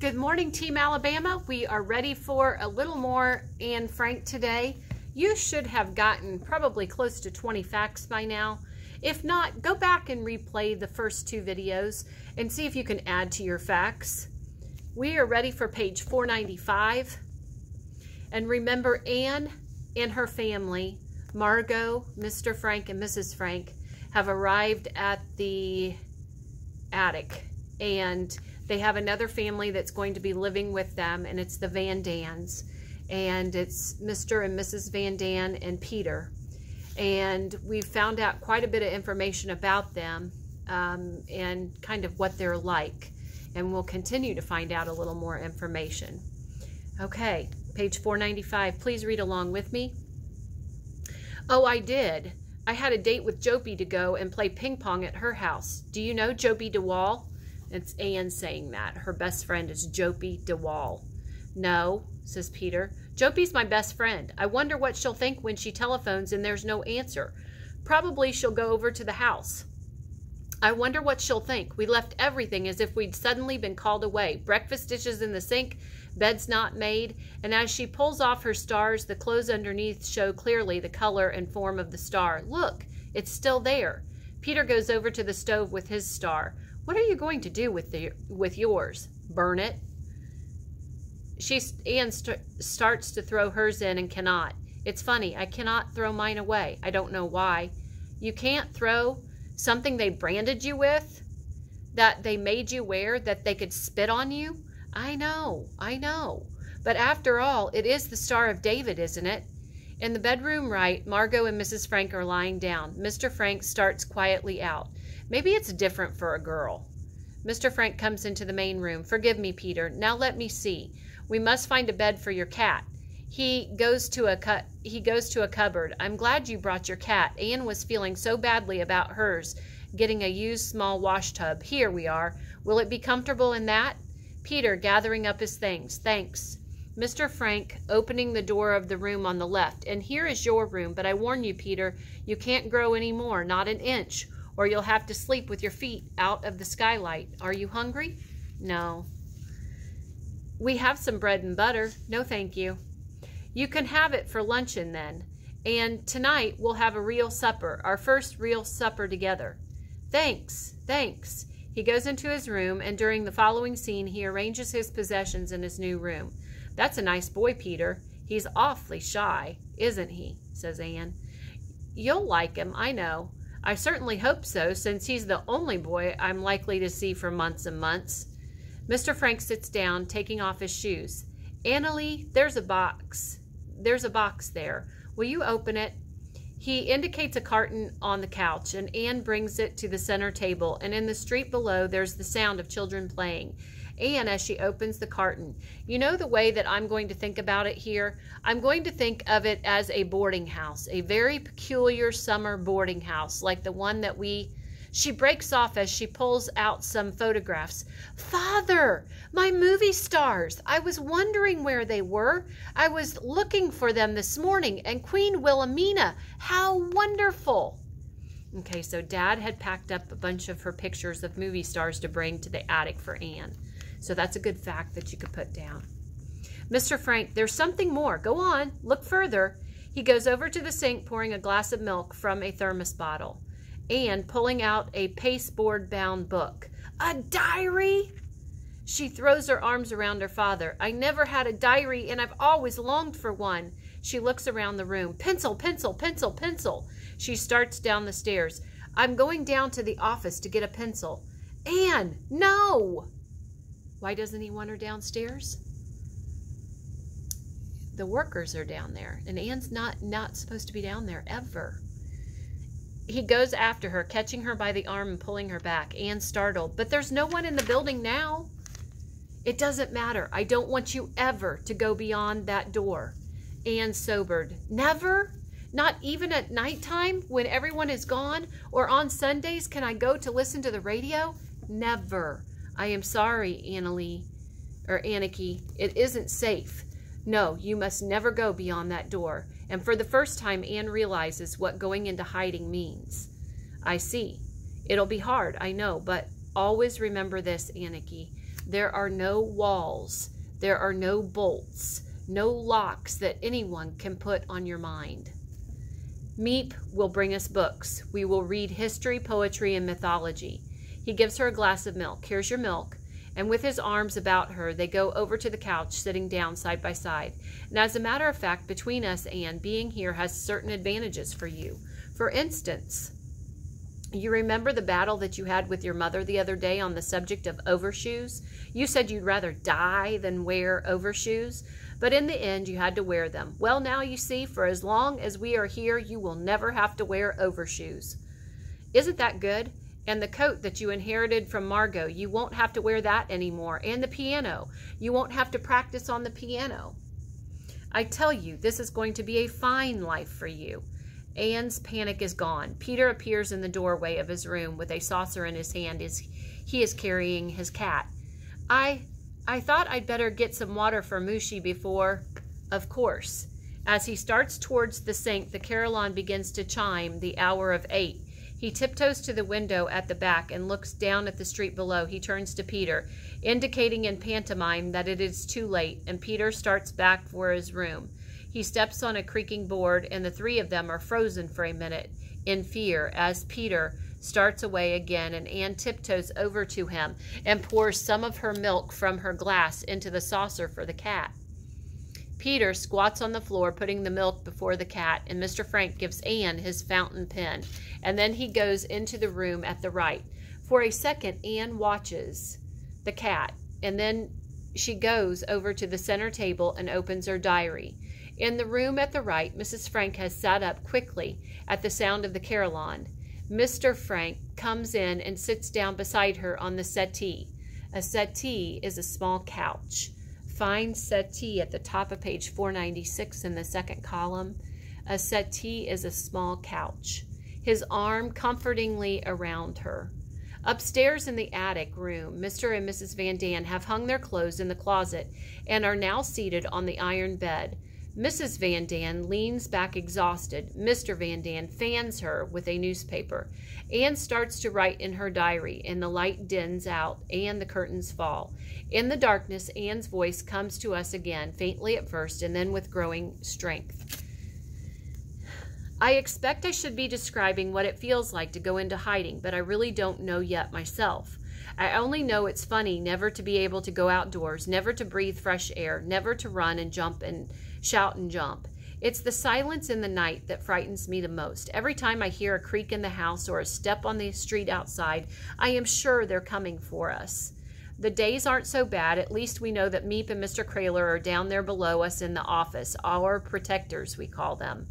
Good morning, Team Alabama. We are ready for a little more Anne Frank today. You should have gotten probably close to 20 facts by now. If not, go back and replay the first two videos and see if you can add to your facts. We are ready for page 495. And remember, Anne and her family, Margot, Mr. Frank, and Mrs. Frank, have arrived at the attic. And they have another family that's going to be living with them, and it's the Van Dans. And it's Mr. and Mrs. Van Dan and Peter. And we've found out quite a bit of information about them and kind of what they're like. And we'll continue to find out a little more information. Okay, page 495. Please read along with me. Oh, I did. I had a date with Jopie to go and play ping pong at her house. Do you know Jopie DeWall? It's Anne saying that. Her best friend is Jopie DeWall. No, says Peter. Jopie's my best friend. I wonder what she'll think when she telephones and there's no answer. Probably she'll go over to the house. I wonder what she'll think. We left everything as if we'd suddenly been called away. Breakfast dishes in the sink, bed's not made, and as she pulls off her stars, the clothes underneath show clearly the color and form of the star. Look, it's still there. Peter goes over to the stove with his star. What are you going to do with yours? Burn it? Anne starts to throw hers in and cannot. It's funny, I cannot throw mine away. I don't know why. You can't throw something they branded you with, that they made you wear, that they could spit on you? I know. But after all, it is the Star of David, isn't it? In the bedroom right, Margot and Mrs. Frank are lying down. Mr. Frank starts quietly out. Maybe it's different for a girl. Mr. Frank comes into the main room. Forgive me, Peter. Now let me see. We must find a bed for your cat. He goes to a cupboard. I'm glad you brought your cat. Anne was feeling so badly about hers, getting a used small wash tub. Here we are. Will it be comfortable in that? Peter, gathering up his things. Thanks. Mr. Frank, opening the door of the room on the left. And here is your room, but I warn you, Peter, you can't grow any more, not an inch, or you'll have to sleep with your feet out of the skylight. Are you hungry? No. We have some bread and butter. No, thank you. You can have it for luncheon then. And tonight we'll have a real supper, our first real supper together. Thanks. He goes into his room, and during the following scene, he arranges his possessions in his new room. That's a nice boy, Peter. He's awfully shy, isn't he? Says Anne. You'll like him, I know. I certainly hope so, since he's the only boy I'm likely to see for months and months. Mr. Frank sits down, taking off his shoes. Annalie, there's a box. There's a box there. Will you open it? He indicates a carton on the couch, and Anne brings it to the center table, and in the street below there's the sound of children playing. Anne, as she opens the carton, you know the way that I'm going to think about it here? I'm going to think of it as a boarding house, a very peculiar summer boarding house, like the one that She breaks off as she pulls out some photographs. Father, my movie stars. I was wondering where they were. I was looking for them this morning, and Queen Wilhelmina. How wonderful. Okay, so Dad had packed up a bunch of her pictures of movie stars to bring to the attic for Anne. So that's a good fact that you could put down. Mr. Frank, there's something more. Go on, look further. He goes over to the sink, pouring a glass of milk from a thermos bottle. Anne, pulling out a pasteboard-bound book. A diary? She throws her arms around her father. I never had a diary, and I've always longed for one. She looks around the room. Pencil. She starts down the stairs. I'm going down to the office to get a pencil. Anne, no! Why doesn't he want her downstairs? The workers are down there, and Anne's not supposed to be down there ever. He goes after her, catching her by the arm and pulling her back. Anne startled. But there's no one in the building now. It doesn't matter. I don't want you ever to go beyond that door. Anne sobered. Never? Not even at nighttime when everyone is gone? Or on Sundays can I go to listen to the radio? Never. I am sorry, Annalie, or Anarchy. It isn't safe. No, you must never go beyond that door. And for the first time, Anne realizes what going into hiding means. I see. It'll be hard, I know, but always remember this, Anarchy. There are no walls. There are no bolts, no locks that anyone can put on your mind. Meep will bring us books. We will read history, poetry, and mythology. He gives her a glass of milk. Here's your milk. And with his arms about her, they go over to the couch, sitting down side by side. And as a matter of fact, between us, Anne, being here has certain advantages for you. For instance, you remember the battle that you had with your mother the other day on the subject of overshoes? You said you'd rather die than wear overshoes, but in the end you had to wear them. Well, now you see, for as long as we are here, you will never have to wear overshoes. Isn't that good? And the coat that you inherited from Margot, you won't have to wear that anymore. And the piano, you won't have to practice on the piano. I tell you, this is going to be a fine life for you. Anne's panic is gone. Peter appears in the doorway of his room with a saucer in his hand as he is carrying his cat. I thought I'd better get some water for Mushy before, of course. As he starts towards the sink, the carillon begins to chime the hour of 8. He tiptoes to the window at the back and looks down at the street below. He turns to Peter, indicating in pantomime that it is too late, and Peter starts back for his room. He steps on a creaking board, and the three of them are frozen for a minute in fear as Peter starts away again, and Anne tiptoes over to him and pours some of her milk from her glass into the saucer for the cat. Peter squats on the floor, putting the milk before the cat, and Mr. Frank gives Anne his fountain pen, and then he goes into the room at the right. For a second, Anne watches the cat, and then she goes over to the center table and opens her diary. In the room at the right, Mrs. Frank has sat up quickly at the sound of the carillon. Mr. Frank comes in and sits down beside her on the settee. A settee is a small couch. Find settee at the top of page 496 in the second column. A settee is a small couch. His arm comfortingly around her. Upstairs in the attic room, Mr. and Mrs. Van Daan have hung their clothes in the closet and are now seated on the iron bed. Mrs. Van Daan leans back exhausted. Mr. Van Daan fans her with a newspaper. Anne starts to write in her diary, and the light dins out and the curtains fall. In the darkness, Anne's voice comes to us again, faintly at first, and then with growing strength. I expect I should be describing what it feels like to go into hiding, but I really don't know yet myself. I only know it's funny never to be able to go outdoors, never to breathe fresh air, never to run and jump and shout and jump. It's the silence in the night that frightens me the most. Every time I hear a creak in the house or a step on the street outside, I am sure they're coming for us. The days aren't so bad. At least we know that Meep and Mr. Kraler are down there below us in the office. Our protectors, we call them.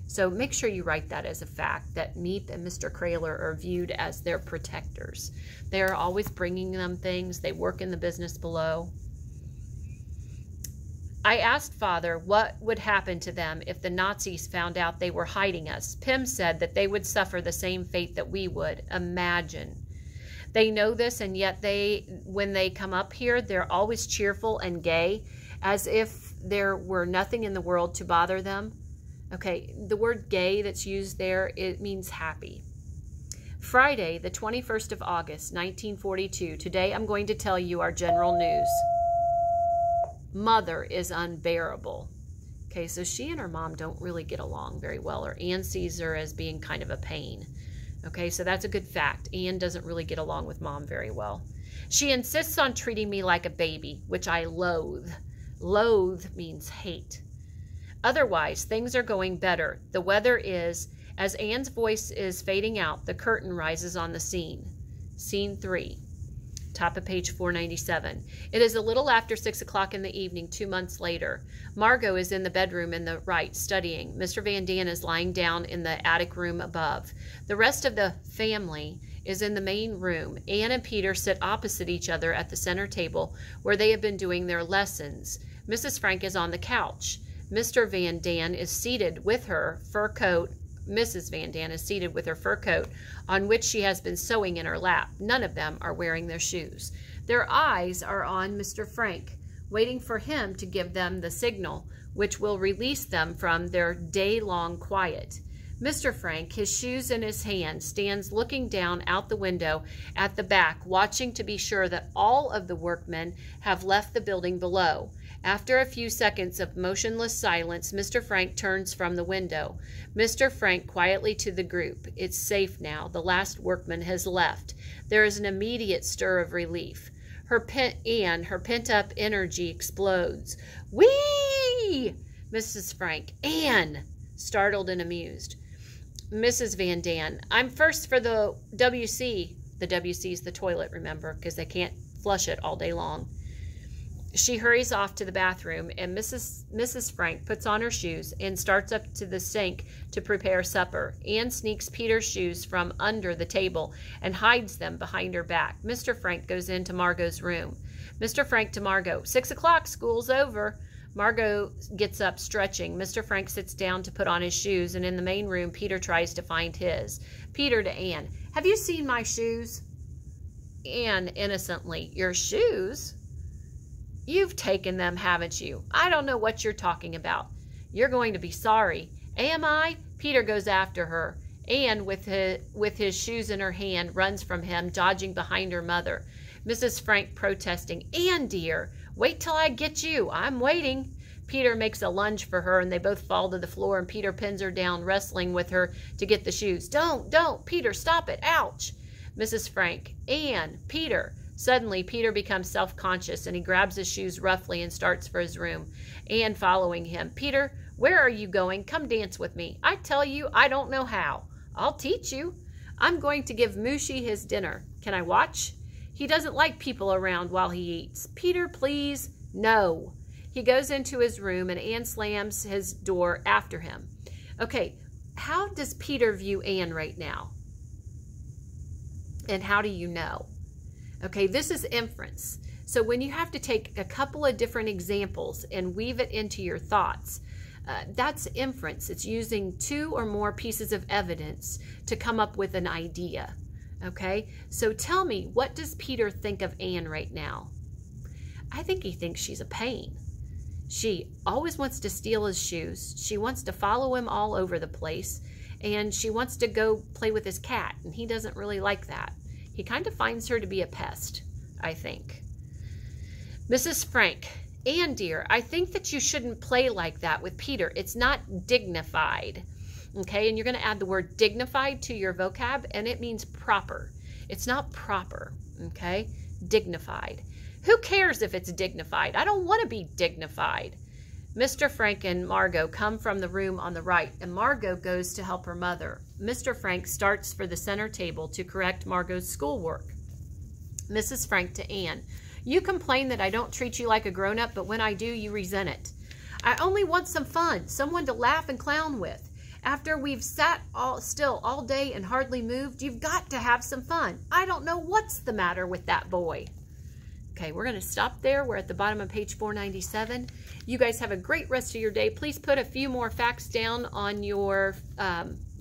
So make sure you write that as a fact, that Meep and Mr. Kraler are viewed as their protectors. They are always bringing them things. They work in the business below. I asked Father what would happen to them if the Nazis found out they were hiding us. Pim said that they would suffer the same fate that we would. Imagine. They know this, and yet when they come up here, they're always cheerful and gay, as if there were nothing in the world to bother them. Okay, the word gay that's used there, it means happy. Friday, the 21st of August, 1942. Today I'm going to tell you our general news. Mother is unbearable. Okay, so she and her mom don't really get along very well, or Anne sees her as being kind of a pain. Okay, so that's a good fact. Anne doesn't really get along with Mom very well. She insists on treating me like a baby, which I loathe. Loathe means hate. Otherwise, things are going better. The weather is, as Anne's voice is fading out, the curtain rises on the scene. Scene 3. Top of page 497. It is a little after 6 o'clock in the evening, 2 months later. Margot is in the bedroom in the right, studying. Mr. Van Daan is lying down in the attic room above. The rest of the family is in the main room. Anne and Peter sit opposite each other at the center table where they have been doing their lessons. Mrs. Frank is on the couch. Mr. Van Daan is seated with her fur coat. Mrs. Van Daan is seated with her fur coat, on which she has been sewing in her lap. None of them are wearing their shoes. Their eyes are on Mr. Frank, waiting for him to give them the signal, which will release them from their day-long quiet. Mr. Frank, his shoes in his hand, stands looking down out the window at the back, watching to be sure that all of the workmen have left the building below. After a few seconds of motionless silence, Mr. Frank turns from the window. Mr. Frank quietly to the group. It's safe now. The last workman has left. There is an immediate stir of relief. Her pent-up energy explodes. Whee! Mrs. Frank. Anne! Startled and amused. Mrs. Van Daan. I'm first for the WC. The WC is the toilet, remember, because they can't flush it all day long. She hurries off to the bathroom, and Mrs. Frank puts on her shoes and starts up to the sink to prepare supper. Anne sneaks Peter's shoes from under the table and hides them behind her back. Mr. Frank goes into Margot's room. Mr. Frank to Margot. 6 o'clock, school's over. Margot gets up, stretching. Mr. Frank sits down to put on his shoes, and in the main room, Peter tries to find his. Peter to Anne. Have you seen my shoes? Anne, innocently. Your shoes? You've taken them, haven't you? I don't know what you're talking about. You're going to be sorry. Am I? Peter goes after her. Anne, with his shoes in her hand, runs from him, dodging behind her mother. Mrs. Frank protesting. Anne, dear, wait till I get you. I'm waiting. Peter makes a lunge for her, and they both fall to the floor, and Peter pins her down, wrestling with her to get the shoes. Don't. Peter, stop it. Ouch. Mrs. Frank. Anne, Peter. Suddenly, Peter becomes self-conscious, and he grabs his shoes roughly and starts for his room. Anne following him. Peter, where are you going? Come dance with me. I tell you, I don't know how. I'll teach you. I'm going to give Mushy his dinner. Can I watch? He doesn't like people around while he eats. Peter, please. No. He goes into his room, and Anne slams his door after him. Okay, how does Peter view Anne right now? And how do you know? Okay, this is inference. So when you have to take a couple of different examples and weave it into your thoughts, that's inference. It's using 2 or more pieces of evidence to come up with an idea. Okay, so tell me, what does Peter think of Anne right now? I think he thinks she's a pain. She always wants to steal his shoes. She wants to follow him all over the place. And she wants to go play with his cat, and he doesn't really like that. He kind of finds her to be a pest, I think. Mrs. Frank. Anne, dear, I think that you shouldn't play like that with Peter. It's not dignified. Okay, and you're going to add the word dignified to your vocab, and it means proper. It's not proper, okay? Dignified. Who cares if it's dignified? I don't want to be dignified. Mr. Frank and Margot come from the room on the right, and Margot goes to help her mother. Mr. Frank starts for the center table to correct Margot's schoolwork. Mrs. Frank to Anne. You complain that I don't treat you like a grown-up, but when I do, you resent it. I only want some fun, someone to laugh and clown with. After we've sat still all day and hardly moved, you've got to have some fun. I don't know what's the matter with that boy. Okay, we're going to stop there. We're at the bottom of page 497. You guys have a great rest of your day. Please put a few more facts down on your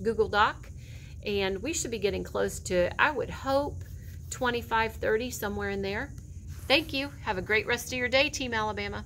Google Doc, and we should be getting close to, I would hope, 25, 30, somewhere in there. Thank you. Have a great rest of your day, Team Alabama.